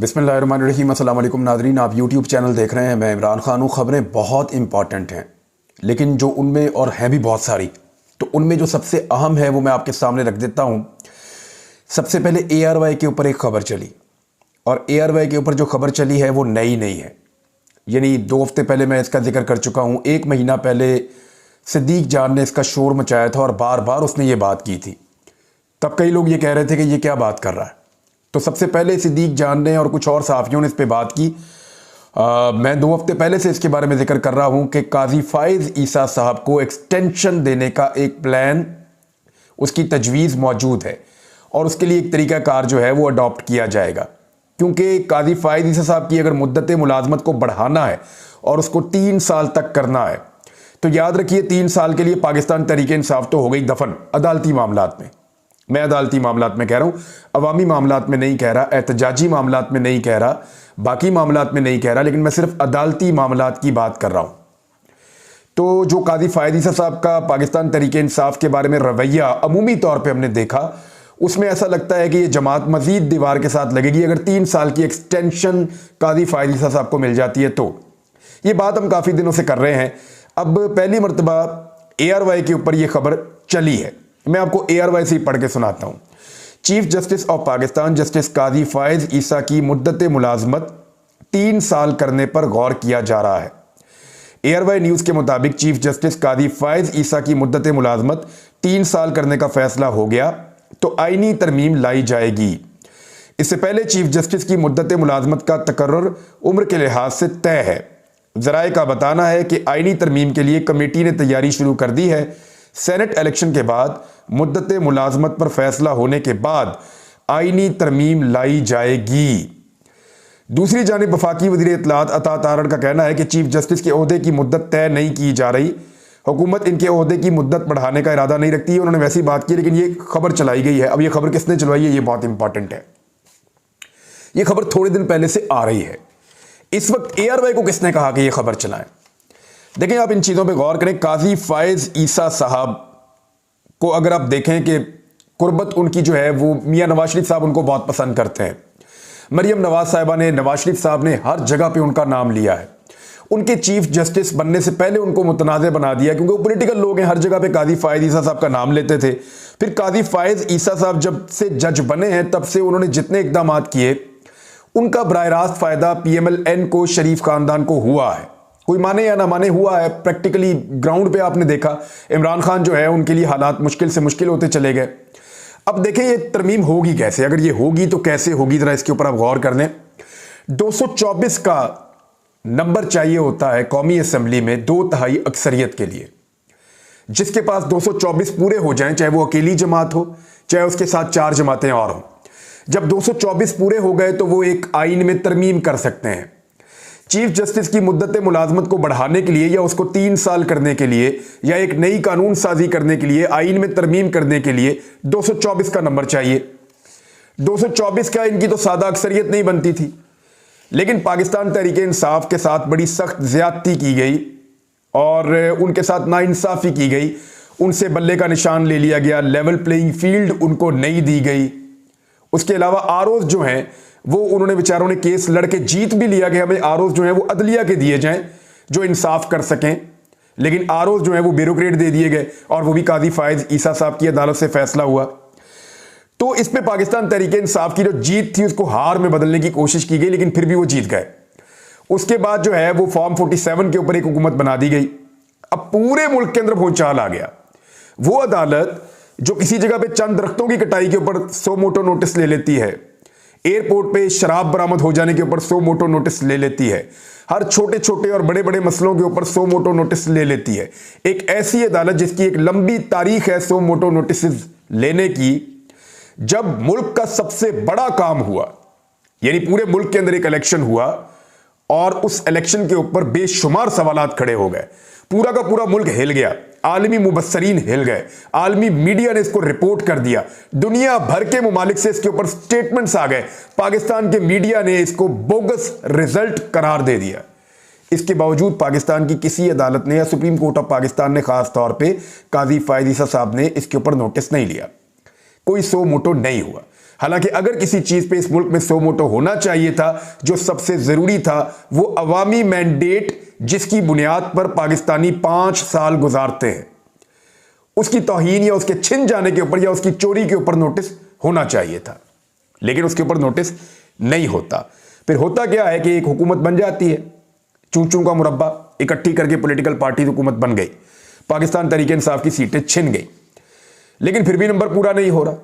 बिस्मिल्लाहिर्रहमानिर्रहीम। अस्सलाम वालेकुम नाज़रीन, आप यूट्यूब चैनल देख रहे हैं। मैं इमरान खान हूँ। ख़बरें बहुत इंपॉर्टेंट हैं, लेकिन जो उनमें और हैं भी बहुत सारी, तो उनमें जो सबसे अहम है वो मैं आपके सामने रख देता हूँ। सबसे पहले ARY के ऊपर एक ख़बर चली, और ARY के ऊपर जो ख़बर चली है वो नई नहीं है। यानी 2 हफ्ते पहले मैं इसका जिक्र कर चुका हूँ। 1 महीना पहले सिद्दीक जान ने इसका शोर मचाया था और बार बार उसने ये बात की थी। तब कई लोग ये कह रहे थे कि ये क्या बात कर रहा है। तो सबसे पहले सिद्दीक जान ने और कुछ और सहाफ़ियों ने इस पे बात की। मैं 2 हफ्ते पहले से इसके बारे में जिक्र कर रहा हूँ कि काजी फ़ाइज़ ईसा साहब को एक्सटेंशन देने का एक प्लान, उसकी तजवीज़ मौजूद है, और उसके लिए एक तरीक़ाकार जो है वो अडॉप्ट किया जाएगा। क्योंकि काजी फ़ाइज़ ईसा साहब की अगर मुद्दत मुलाजमत को बढ़ाना है और उसको 3 साल तक करना है, तो याद रखिए 3 साल के लिए पाकिस्तान तहरीक-ए-इंसाफ तो हो गई दफन अदालती मामलात में। मैं अदालती मामलात में कह रहा हूँ, अवामी मामलात में नहीं कह रहा, एहतजाजी मामलात में नहीं कह रहा, बाकी मामलात में नहीं कह रहा, लेकिन मैं सिर्फ अदालती मामलात की बात कर रहा हूँ। तो जो काजी फ़ाइज़ ईसा साहब का पाकिस्तान तहरीक-ए-इंसाफ के बारे में रवैया अमूमी तौर पे हमने देखा, उसमें ऐसा लगता है कि ये जमात मजीद दीवार के साथ लगेगी अगर 3 साल की एक्सटेंशन काजी फ़ाइज़ ईसा साहब को मिल जाती है। तो ये बात हम काफ़ी दिनों से कर रहे हैं। अब पहली मरतबा ARY के ऊपर ये खबर चली है। मैं आपको ARY से ही पढ़ के सुनाता हूँ। Chief justice of Pakistan justice Qazi Faez Isa की मुद्दत मुलाजमत 3 साल करने पर गौर किया जा रहा है। ARY न्यूज़ के मुताबिक चीफ जस्टिस काजी फ़ाइज़ ईसा की मुद्दत मुलाजमत 3 साल करने का फैसला हो गया तो आईनी तरमीम लाई जाएगी। इससे पहले चीफ जस्टिस की मुद्दत मुलाजमत का तकर्रुर उम्र के लिहाज से तय है। ज़राए का बताना है कि आईनी तरमीम के लिए कमेटी ने तैयारी शुरू कर दी है। सेनेट इलेक्शन के बाद मुद्दत मुलाजमत पर फैसला होने के बाद आईनी तरमीम लाई जाएगी। दूसरी जानिब वफाकी वज़ीर इत्तलात अता तारड़ का कहना है कि चीफ जस्टिस के ओहदे की मुद्दत तय नहीं की जा रही। हुकूमत इनके ओहदे की मुद्दत बढ़ाने का इरादा नहीं रखती है। उन्होंने वैसी बात की, लेकिन ये खबर चलाई गई है। अब ये खबर किसने चलवाई है, ये बहुत इंपॉर्टेंट है। ये खबर थोड़े दिन पहले से आ रही है। इस वक्त ARY को किसने कहा कि ये खबर चलाएं? देखें, आप इन चीज़ों पे गौर करें। काजी फ़ाइज़ ईसा साहब को अगर आप देखें कि कुर्बत उनकी जो है वो मियां नवाज शरीफ साहब उनको बहुत पसंद करते हैं। मरियम नवाज साहिबा ने, नवाज शरीफ साहब ने हर जगह पे उनका नाम लिया है। उनके चीफ जस्टिस बनने से पहले उनको मुतनाज़ बना दिया, क्योंकि वो पॉलिटिकल लोग हैं, हर जगह पे काजी फ़ाइज़ ईसा साहब का नाम लेते थे। फिर काजी फ़ाइज़ ईसा साहब जब से जज बने हैं तब से उन्होंने जितने इकदाम किए उनका बराह रास्त फ़ायदा PMLN को, शरीफ ख़ानदान को हुआ है। कोई माने या ना माने, हुआ है। प्रैक्टिकली ग्राउंड पे आपने देखा इमरान खान जो है उनके लिए हालात मुश्किल से मुश्किल होते चले गए। अब देखें ये तरमीम होगी कैसे, अगर ये होगी तो कैसे होगी, जरा इसके ऊपर आप गौर कर लें। 224 का नंबर चाहिए होता है कौमी असम्बली में 2/3 अक्सरियत के लिए। जिसके पास 224 पूरे हो जाएं, चाहे वो अकेली जमात हो, चाहे उसके साथ 4 जमातें और हों, जब 224 पूरे हो गए तो वो एक आइन में तरमीम कर सकते हैं। चीफ जस्टिस की मुद्दत मुलाजमत को बढ़ाने के लिए या उसको 3 साल करने के लिए या एक नई कानून साजी करने के लिए, आइन में तरमीम करने के लिए 224 का नंबर चाहिए। 224 का इनकी तो सादा अक्सरियत नहीं बनती थी, लेकिन पाकिस्तान तहरीक-ए-इंसाफ के साथ बड़ी सख्त ज्यादती की गई और उनके साथ नाइंसाफ़ी की गई। उनसे बल्ले का निशान ले लिया गया, लेवल प्लेइंग फील्ड उनको नहीं दी गई। उसके अलावा आरोज जो हैं वो उन्होंने बेचारों ने केस लड़के जीत भी लिया कि हमें आरोज जो है वो अदलिया के दिए जाएं जो इंसाफ कर सकें, लेकिन आरोज जो है वो ब्यूरोक्रेट दे दिए गए, और वो भी काजी फ़ाइज़ ईसा साहब की अदालत से फैसला हुआ। तो इस पे पाकिस्तान तहरीक-ए-इंसाफ की जो जीत थी उसको हार में बदलने की कोशिश की गई, लेकिन फिर भी वो जीत गए। उसके बाद जो है वो फॉर्म 47 के ऊपर एक हुकूमत बना दी गई। अब पूरे मुल्क के अंदर भूचाल आ गया। वो अदालत जो किसी जगह पे चंद दरख्तों की कटाई के ऊपर 100 मोटो नोटिस ले लेती है, एयरपोर्ट पे शराब बरामद हो जाने के ऊपर 100 मोटो नोटिस ले लेती है, हर छोटे छोटे और बड़े बड़े मसलों के ऊपर 100 मोटो नोटिस ले लेती है, एक ऐसी अदालत जिसकी एक लंबी तारीख है 100 मोटो नोटिस लेने की, जब मुल्क का सबसे बड़ा काम हुआ, यानी पूरे मुल्क के अंदर एक इलेक्शन हुआ और उस इलेक्शन के ऊपर बेशुमार सवालात खड़े हो गए, पूरा का पूरा मुल्क हिल गया, आलमी मुबस्सरीन हिल गए, आलमी मीडिया ने इसको रिपोर्ट कर दिया, दुनिया भर के मुमालिक से इसके ऊपर स्टेटमेंट्स आ गए, पाकिस्तान के मीडिया ने इसको बोगस रिजल्ट करार दे दिया। इसके बावजूद पाकिस्तान की किसी अदालत ने या सुप्रीम कोर्ट ऑफ पाकिस्तान ने खास तौर पे काजी फ़ाइज़ ईसा साहब ने इसके ऊपर नोटिस नहीं लिया, कोई 100 मोटो नहीं हुआ। हालांकि अगर किसी चीज पे इस मुल्क में सो मोटो होना चाहिए था, जो सबसे जरूरी था, वो अवामी मैंडेट जिसकी बुनियाद पर पाकिस्तानी 5 साल गुजारते हैं, उसकी तौहीन या उसके छिन जाने के ऊपर या उसकी चोरी के ऊपर नोटिस होना चाहिए था। लेकिन उसके ऊपर नोटिस नहीं होता। फिर होता क्या है कि एक हुकूमत बन जाती है, चूं चूं का मुरब्बा इकट्ठी करके पॉलिटिकल पार्टी हुकूमत बन गई, पाकिस्तान तहरीक इंसाफ की सीटें छिन गई, लेकिन फिर भी नंबर पूरा नहीं हो रहा।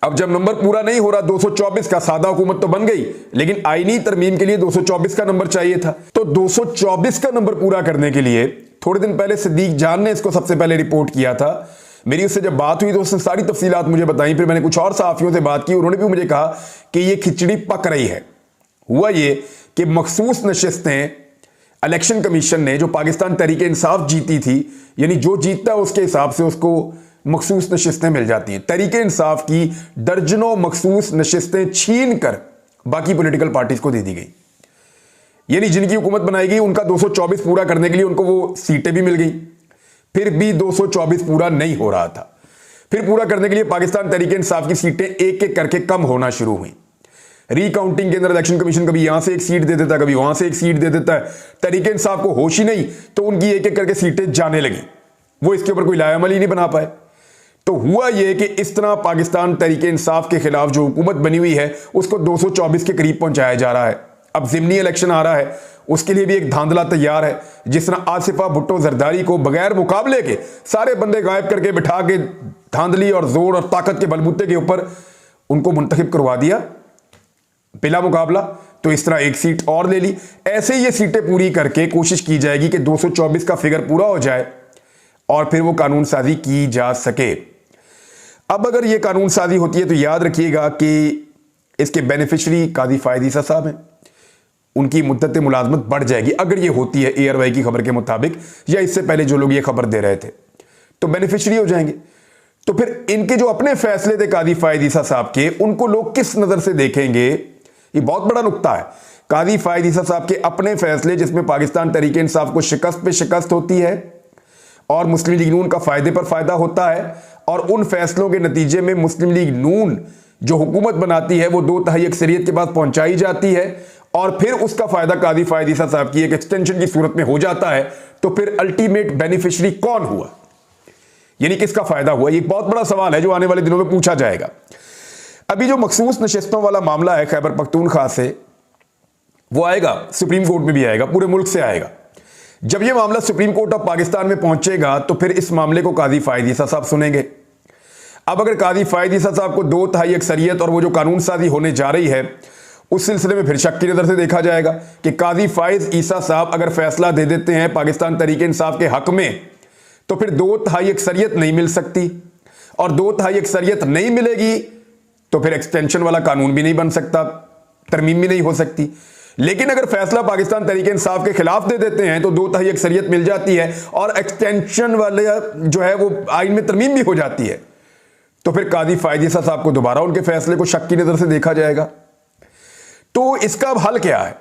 अब जब नंबर पूरा नहीं हो रहा, 224 का, सादा हुकूमत तो बन गई, लेकिन आईनी तरमीम के लिए 224 का नंबर चाहिए था। तो 224 का नंबर पूरा करने के लिए थोड़े दिन पहले सिद्दीक जान ने इसको सबसे पहले रिपोर्ट किया था। मेरी उससे जब बात हुई तो उसने सारी तफसीलात मुझे बताई। फिर मैंने कुछ और सहाफियों से बात की, उन्होंने भी मुझे कहा कि यह खिचड़ी पक रही है। हुआ ये कि मखसूस नशिस्तें इलेक्शन कमीशन ने, जो पाकिस्तान तहरीक इंसाफ जीती थी, यानी जो जीतता है उसके हिसाब से उसको मखसूस नशिस्तें मिल जाती हैं। तहरीक इंसाफ की दर्जनों मखसूस नशिस्तें छीन कर बाकी पॉलिटिकल पार्टीज को दे दी गई। यानी जिनकी हुकूमत बनाई गई उनका 224 पूरा करने के लिए उनको वो सीटें भी मिल गई, फिर भी 224 पूरा नहीं हो रहा था। फिर पूरा करने के लिए पाकिस्तान तहरीक इंसाफ की सीटें एक एक करके कम होना शुरू हुई। रिकाउंटिंग के अंदर इलेक्शन कमीशन कभी यहां से एक सीट दे देता है, कभी वहां से एक सीट दे देता है। तहरीक इंसाफ को होश ही नहीं, तो उनकी एक एक करके सीटें जाने लगी। वो इसके ऊपर कोई लायामल ही नहीं बना पाए। तो हुआ यह कि इस तरह पाकिस्तान तहरीक इंसाफ के खिलाफ जो हुकूमत बनी हुई है उसको 224 के करीब पहुंचाया जा रहा है। अब ज़िमनी इलेक्शन आ रहा है, उसके लिए भी एक धांधला तैयार है। जिस तरह आसिफा भुट्टो जरदारी को बगैर मुकाबले के सारे बंदे गायब करके बिठा के धांधली और जोर और ताकत के बलबूते के ऊपर उनको मुंतखब करवा दिया बिला मुकाबला, तो इस तरह एक सीट और ले ली। ऐसे ये सीटें पूरी करके कोशिश की जाएगी कि 224 का फिगर पूरा हो जाए और फिर वो कानून साजी की जा सके। अब अगर ये कानून साजी होती है तो याद रखिएगा कि इसके बेनिफिशरी काजी फायद ईसा साहब हैं, उनकी मुद्दत मुलाजमत बढ़ जाएगी अगर ये होती है एयरवाई की खबर के मुताबिक, या इससे पहले जो लोग ये खबर दे रहे थे तो बेनिफिशरी हो जाएंगे। तो फिर इनके जो अपने फैसले थे काजी फायद ईसा साहब के, उनको लोग किस नजर से देखेंगे, ये बहुत बड़ा नुक्ता है। काजी फायद ईसा साहब के अपने फैसले, जिसमें पाकिस्तान तहरीक इंसाफ को शिकस्त पे शिकस्त होती है और मुस्लिम लीग नून का फायदे पर फायदा होता है, और उन फैसलों के नतीजे में मुस्लिम लीग नून जो हुकूमत बनाती है वो 2/3 अक्सरियत के पास पहुंचाई जाती है, और फिर उसका फायदा काजी फायद ईसा साहब की एक एक्सटेंशन की सूरत में हो जाता है। तो फिर अल्टीमेट बेनिफिशियरी कौन हुआ, यानी किसका फायदा हुआ? ये बहुत बड़ा सवाल है जो आने वाले दिनों में पूछा जाएगा। अभी जो मखसूस नशिस्तों वाला मामला है खैबर पख्तूनख्वा से, वो आएगा सुप्रीम कोर्ट में भी आएगा, पूरे मुल्क से आएगा। जब यह मामला सुप्रीम कोर्ट ऑफ पाकिस्तान में पहुंचेगा तो फिर इस मामले को काजी फायद ईसा साहब सुनेंगे। अब अगर काजी फायद ईसा साहब को 2/3 अक्सरियत और वो जो कानून साजी होने जा रही है उस सिलसिले में फिर शक की नजर से देखा जाएगा कि काजी फायद ईसा साहब अगर फैसला दे देते हैं पाकिस्तान तहरीक इंसाफ के हक में, तो फिर 2/3 अक्सरियत नहीं मिल सकती, और 2/3 अक्सरियत नहीं मिलेगी तो फिर एक्सटेंशन वाला कानून भी नहीं बन सकता, तरमीम भी नहीं हो सकती। लेकिन अगर फैसला पाकिस्तान तहरीक इंसाफ के खिलाफ दे देते हैं तो 2/3 अक्सरियत मिल जाती है और एक्सटेंशन वाले जो है वो आइन में तरमीम भी हो जाती है। तो फिर काजी फायद ईसा साहब को दोबारा उनके फैसले को शक की नजर से देखा जाएगा। तो इसका अब हल क्या है?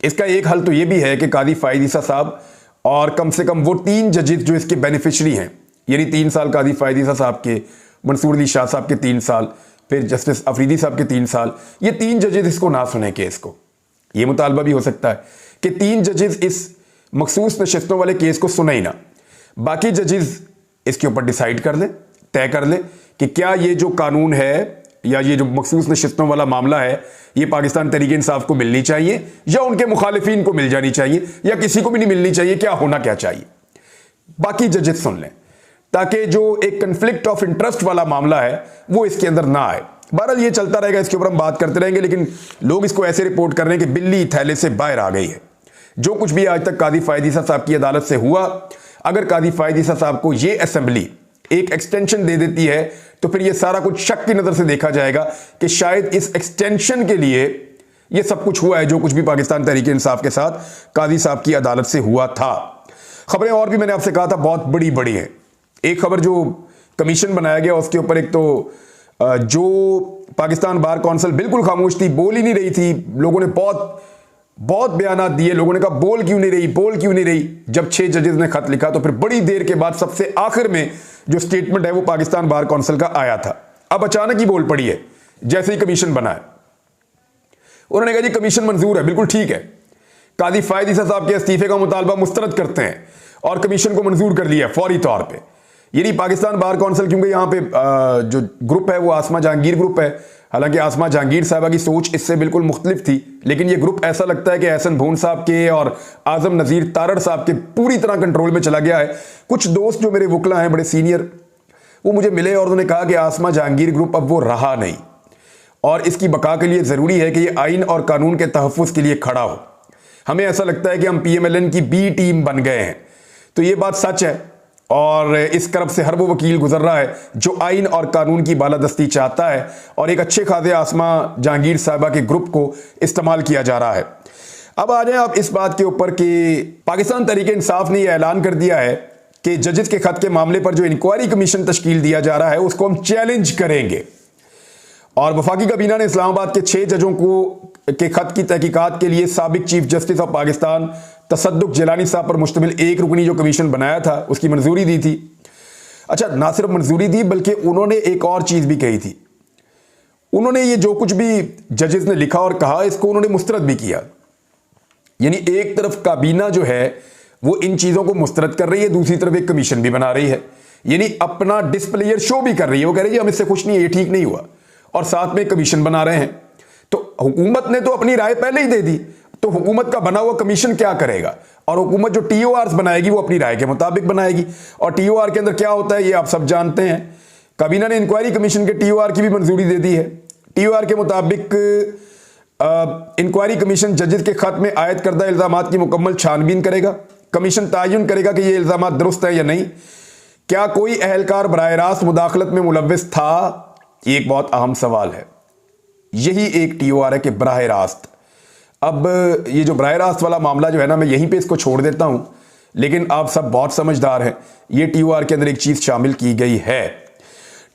इसका एक हल तो यह भी है कि काजी फायद ईसा साहब और कम से कम वो 3 जजेस जो इसके बेनिफिशरी हैं, यानी 3 साल काजी फायद ईसा साहब के, मंसूर अली शाह साहब के 3 साल, फिर जस्टिस अफरीदी साहब के 3 साल, ये 3 जजेस इसको ना सुने केस को। ये मुतालबा भी हो सकता है कि 3 जजेस इस मखसूस नशिस्तों वाले केस को सुने ही ना, बाकी जजेस इसके ऊपर डिसाइड कर ले, तय कर ले कि क्या ये जो कानून है या ये जो मखसूस नशिस्तों वाला मामला है ये पाकिस्तान तहरीक इंसाफ को मिलनी चाहिए या उनके मुखालिफिन को मिल जानी चाहिए या किसी को भी नहीं मिलनी चाहिए, क्या होना क्या चाहिए। बाकी जजेस सुन लें ताकि जो एक कन्फ्लिक्ट ऑफ इंटरेस्ट वाला मामला है वो इसके अंदर ना आए। बहरहाल ये चलता रहेगा, इसके ऊपर हम बात करते रहेंगे, लेकिन लोग इसको ऐसे रिपोर्ट कर रहे हैं कि बिल्ली थैले से बाहर आ गई है। जो कुछ भी आज तक काजी फायद ईसा साहब की अदालत से हुआ, अगर काजी फायद ईसा साहब को ये असेंबली एक एक्सटेंशन दे देती है तो फिर ये सारा कुछ शक की नजर से देखा जाएगा कि शायद इस एक्सटेंशन के लिए ये सब कुछ हुआ है जो कुछ भी पाकिस्तान तहरीक इंसाफ के साथ काजी साहब की अदालत से हुआ था। खबरें और भी मैंने आपसे कहा था बहुत बड़ी बड़ी है। एक खबर जो कमीशन बनाया गया उसके ऊपर, एक तो जो पाकिस्तान बार कौंसिल बिल्कुल खामोश थी, बोल ही नहीं रही थी, लोगों ने बहुत बयानात दिए, लोगों ने कहा बोल क्यों नहीं रही। जब 6 जजेस ने खत लिखा तो फिर बड़ी देर के बाद सबसे आखिर में जो स्टेटमेंट है वो पाकिस्तान बार कौंसिल का आया था। अब अचानक ही बोल पड़ी है जैसे ही कमीशन बना है। उन्होंने कहा जी कमीशन मंजूर है, बिल्कुल ठीक है। काजी फायद ईसा साहब के इस्तीफे का मुतालबा मुस्तरद करते हैं और कमीशन को मंजूर कर लिया फौरी तौर पे। ये नहीं पाकिस्तान बार काउंसिल, क्योंकि यहाँ पे जो ग्रुप है वो आसमा जहांगीर ग्रुप है। हालांकि आसमा जहांगीर साहबा की सोच इससे बिल्कुल मुख्तलिफ थी, लेकिन ये ग्रुप ऐसा लगता है कि एहसन भून साहब के और आजम नज़ीर तारड़ साहब के पूरी तरह कंट्रोल में चला गया है। कुछ दोस्त जो मेरे वकला हैं बड़े सीनियर, वो मुझे मिले और उन्होंने कहा कि आसमा जहांगीर ग्रुप अब वो रहा नहीं और इसकी बका के लिए ज़रूरी है कि ये आइन और कानून के तहफ़्फ़ुज़ के लिए खड़ा हो। हमें ऐसा लगता है कि हम PMLN की B टीम बन गए हैं। तो ये बात सच है और इस तरफ से हर वो वकील गुजर रहा है जो आइन और कानून की बालादस्ती चाहता है और एक अच्छे खासे आसमा जहांगीर साहबा के ग्रुप को इस्तेमाल किया जा रहा है। अब आ जाए आप इस बात के ऊपर कि पाकिस्तान तहरीक इंसाफ ने यह ऐलान कर दिया है कि जजेस के खत के मामले पर जो इंक्वायरी कमीशन तश्कील दिया जा रहा है उसको हम चैलेंज करेंगे। और वफाकी काबीना ने इस्लामाबाद के 6 जजों के खत की तहकीकात के लिए साबिक चीफ जस्टिस ऑफ पाकिस्तान तसद्दुक जिलानी साहब पर मुश्तमिल 1 रुकनी जो कमीशन बनाया था उसकी मंजूरी दी थी। अच्छा, ना सिर्फ मंजूरी दी बल्कि उन्होंने एक और चीज भी कही थी। उन्होंने ये जो कुछ भी जजेस ने लिखा और कहा इसको उन्होंने मुस्तरद भी किया। यानी एक तरफ काबीना जो है वो इन चीजों को मुस्तरद कर रही है, दूसरी तरफ एक कमीशन भी बना रही है, यानी अपना डिस्प्लेयर शो भी कर रही है। वो कह रही है हम इससे खुश नहीं है, ये ठीक नहीं हुआ, और साथ में कमीशन बना रहे हैं। तो हुकूमत ने तो अपनी राय पहले ही दे दी, तो हुकूमत का बना हुआ कमीशन क्या करेगा? और हुकूमत जो TORs बनाएगी वो अपनी राय के मुताबिक बनाएगी। और TOR के अंदर क्या होता है ये आप सब जानते हैं। काबीना ने इंक्वायरी कमीशन के TOR की भी मंजूरी दे दी है। TOR के मुताबिक इंक्वायरी कमीशन जजेस के खत में आयद करदा इल्जामात की मुकम्मल छानबीन करेगा। कमीशन तयन करेगा कि ये इल्जामात दुरुस्त है या नहीं, क्या कोई अहलकार बराह रास्त मुदाखलत में मुलव्विस था। ये एक बहुत अहम सवाल है। यही एक TOR है कि बराह रास्त। अब ये जो बराह रास्त वाला मामला जो है ना, मैं यहीं पे इसको छोड़ देता हूं, लेकिन आप सब बहुत समझदार हैं। ये TOR के अंदर एक चीज शामिल की गई है।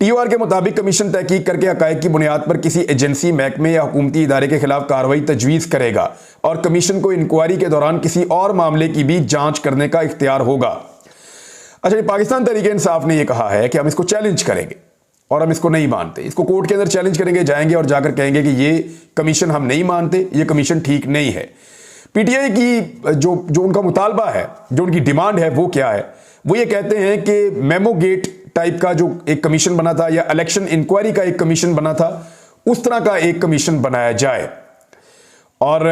TOR के मुताबिक कमीशन तहकीक करके हकायक की बुनियाद पर किसी एजेंसी, महकमे या हुकूमती इदारे के खिलाफ कार्रवाई तजवीज़ करेगा और कमीशन को इंक्वायरी के दौरान किसी और मामले की भी जांच करने का इख्तियार होगा। अच्छा, ये पाकिस्तान तहरीक इंसाफ ने यह कहा है कि हम इसको चैलेंज करेंगे और हम इसको नहीं मानते। इसको कोर्ट के अंदर चैलेंज करेंगे, जाएंगे और जाकर कहेंगे कि ये कमीशन हम नहीं मानते, ये कमीशन ठीक नहीं है। PTI की जो उनका मुतालबा है, जो उनकी डिमांड है वो क्या है? वो ये कहते हैं कि मेमो गेट टाइप का जो एक कमीशन बना था या इलेक्शन इंक्वायरी का एक कमीशन बना था, उस तरह का एक कमीशन बनाया जाए। और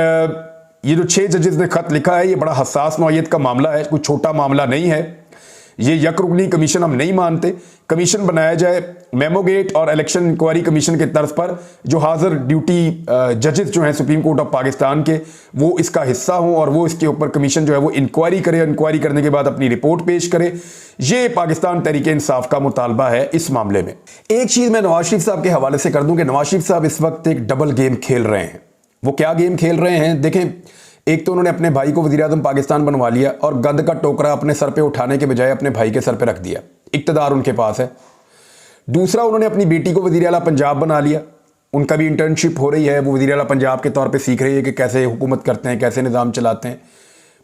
ये जो 6 जजेस ने खत लिखा है ये बड़ा हसास नौयत का मामला है, कोई छोटा मामला नहीं है। ये यकरुकनी कमीशन हम नहीं मानते, कमीशन बनाया जाए मेमोगेट और इलेक्शन इंक्वायरी कमीशन के तर्ज पर, जो हाजिर ड्यूटी जजेस जो हैं सुप्रीम कोर्ट ऑफ पाकिस्तान के वो इसका हिस्सा हों और वो इसके ऊपर कमीशन जो है वो इंक्वायरी करे, इंक्वायरी करने के बाद अपनी रिपोर्ट पेश करे। ये पाकिस्तान तहरीक इंसाफ का मुतालबा है इस मामले में। एक चीज़ मैं नवाज शरीफ साहब के हवाले से कर दूं कि नवाज शरीफ साहब इस वक्त एक डबल गेम खेल रहे हैं। वो क्या गेम खेल रहे हैं देखें, एक तो उन्होंने अपने भाई को वज़ीर-ए-आज़म पाकिस्तान बनवा लिया और गंद का टोकरा अपने सर पे उठाने के बजाय अपने भाई के सर पे रख दिया, इक़्तिदार उनके पास है। दूसरा, उन्होंने अपनी बेटी को वज़ीर आला पंजाब बना लिया, उनका भी इंटर्नशिप हो रही है, वो वज़ीर आला पंजाब के तौर पे सीख रही है कि कैसे हुकूमत करते हैं, कैसे निज़ाम चलाते हैं।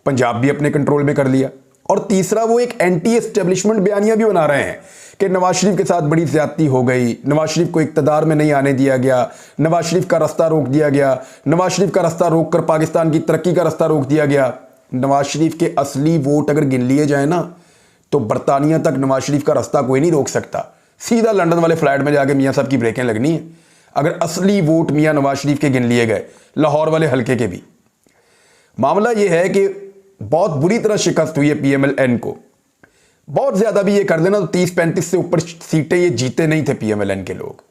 पंजाब भी अपने कंट्रोल में कर लिया। और तीसरा, वो एक एंटी एस्टेब्लिशमेंट बयानियाँ भी बना रहे हैं कि नवाज शरीफ के साथ बड़ी ज़्यादती हो गई, नवाज शरीफ को इक़्तिदार में नहीं आने दिया गया, नवाज शरीफ का रास्ता रोक दिया गया, नवाज शरीफ का रास्ता रोक कर पाकिस्तान की तरक्की का रास्ता रोक दिया गया। नवाज शरीफ के असली वोट अगर गिन लिए जाए ना तो बरतानिया तक नवाज शरीफ का रास्ता कोई नहीं रोक सकता। सीधा लंदन वाले फ्लैट में जाके मियाँ साहब की ब्रेकें लगनी है अगर असली वोट मियाँ नवाज शरीफ के गिन लिए गए, लाहौर वाले हल्के के भी। मामला यह है कि बहुत बुरी तरह शिकस्त हुई है PMLN को। बहुत ज़्यादा भी ये कर देना तो 30-35 से ऊपर सीटें ये जीते नहीं थे PMLN के लोग।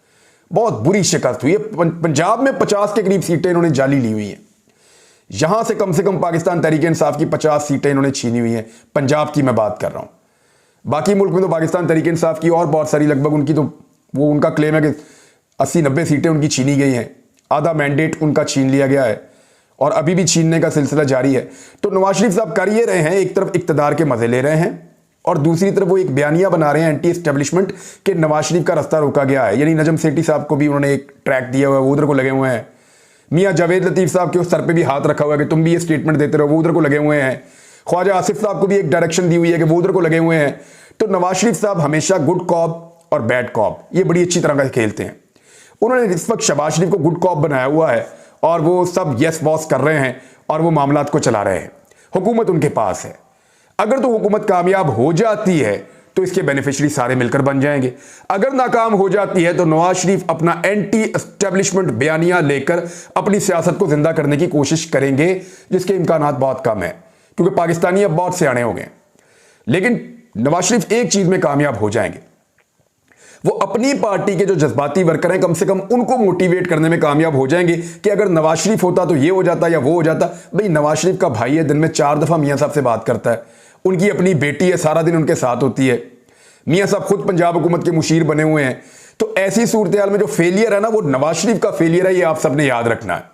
बहुत बुरी शिकस्त हुई है। पंजाब में 50 के करीब सीटें इन्होंने जाली ली हुई हैं। यहां से कम पाकिस्तान तहरीक इंसाफ की 50 सीटें इन्होंने छीनी हुई हैं। पंजाब की मैं बात कर रहा हूं, बाकी मुल्क में तो पाकिस्तान तहरीक इंसाफ की और बहुत सारी, लगभग उनकी तो वो उनका क्लेम है कि 80-90 सीटें उनकी छीनी गई हैं, आधा मैंडेट उनका छीन लिया गया है और अभी भी छीनने का सिलसिला जारी है। तो नवाज शरीफ साहब कर ये रहे हैं, एक तरफ इक़्तिदार के मजे ले रहे हैं और दूसरी तरफ वो एक बयानिया बना रहे हैं एंटी एस्टेब्लिशमेंट कि नवाज शरीफ का रास्ता रोका गया है। यानी नजम सेठी साहब को भी उन्होंने एक ट्रैक दिया हुआ है, वो उधर को लगे हुए हैं। मियाँ जावेद लतीफ़ साहब के उस सर पे भी हाथ रखा हुआ है कि तुम भी ये स्टेटमेंट देते रहो, वो उधर को लगे हुए हैं। ख्वाजा आसिफ साहब को भी एक डायरेक्शन दी हुई है कि वो उधर को लगे हुए हैं। तो नवाज शरीफ साहब हमेशा गुड कॉप और बैड कॉप ये बड़ी अच्छी तरह का खेलते हैं। उन्होंने इस वक्त शहबाज शरीफ को गुड कॉप बनाया हुआ है और वो सब यस बॉस कर रहे हैं और वो मामलात को चला रहे हैं। हुकूमत उनके पास है। अगर तो हुकूमत कामयाब हो जाती है तो इसके बेनिफिशियरी सारे मिलकर बन जाएंगे। अगर नाकाम हो जाती है तो नवाज शरीफ अपना एंटी एस्टेब्लिशमेंट बयानिया लेकर अपनी सियासत को जिंदा करने की कोशिश करेंगे, जिसके इम्कानात बहुत कम है क्योंकि पाकिस्तानी अब बहुत सियाने हो गए। लेकिन नवाज शरीफ एक चीज में कामयाब हो जाएंगे, वो अपनी पार्टी के जो जज्बाती वर्कर हैं कम से कम उनको मोटिवेट करने में कामयाब हो जाएंगे कि अगर नवाज शरीफ होता तो ये हो जाता या वो हो जाता। भाई नवाज शरीफ का भाई है, दिन में 4 दफा मियां साहब से बात करता है, उनकी अपनी बेटी है, सारा दिन उनके साथ होती है, मियां साहब खुद पंजाब हुकूमत के मुशीर बने हुए हैं। तो ऐसी सूरत हाल में जो फेलियर है ना, वो नवाज शरीफ का फेलियर है, ये आप सबने याद रखना है।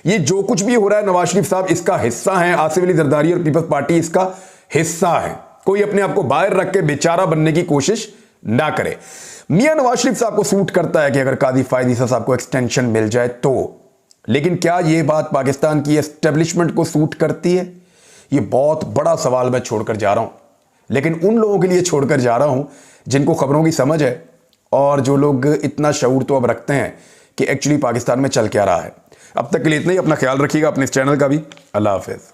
ये जो कुछ भी हो रहा है नवाज शरीफ साहब इसका हिस्सा है, आसिफ अली जरदारी और पीपल्स पार्टी इसका हिस्सा है। कोई अपने आप को बाहर रख के बेचारा बनने की कोशिश ना करे। मियां नवाज शरीफ साहब को सूट करता है कि अगर काजी फायद ईसा साहब को एक्सटेंशन मिल जाए तो, लेकिन क्या यह बात पाकिस्तान की एस्टेब्लिशमेंट को सूट करती है? यह बहुत बड़ा सवाल मैं छोड़कर जा रहा हूं, लेकिन उन लोगों के लिए छोड़कर जा रहा हूं जिनको खबरों की समझ है और जो लोग इतना शऊर तो अब रखते हैं कि एक्चुअली पाकिस्तान में चल क्या रहा है। अब तक के लिए इतना ही। अपना ख्याल रखिएगा, अपने इस चैनल का भी। अल्लाह हाफिज।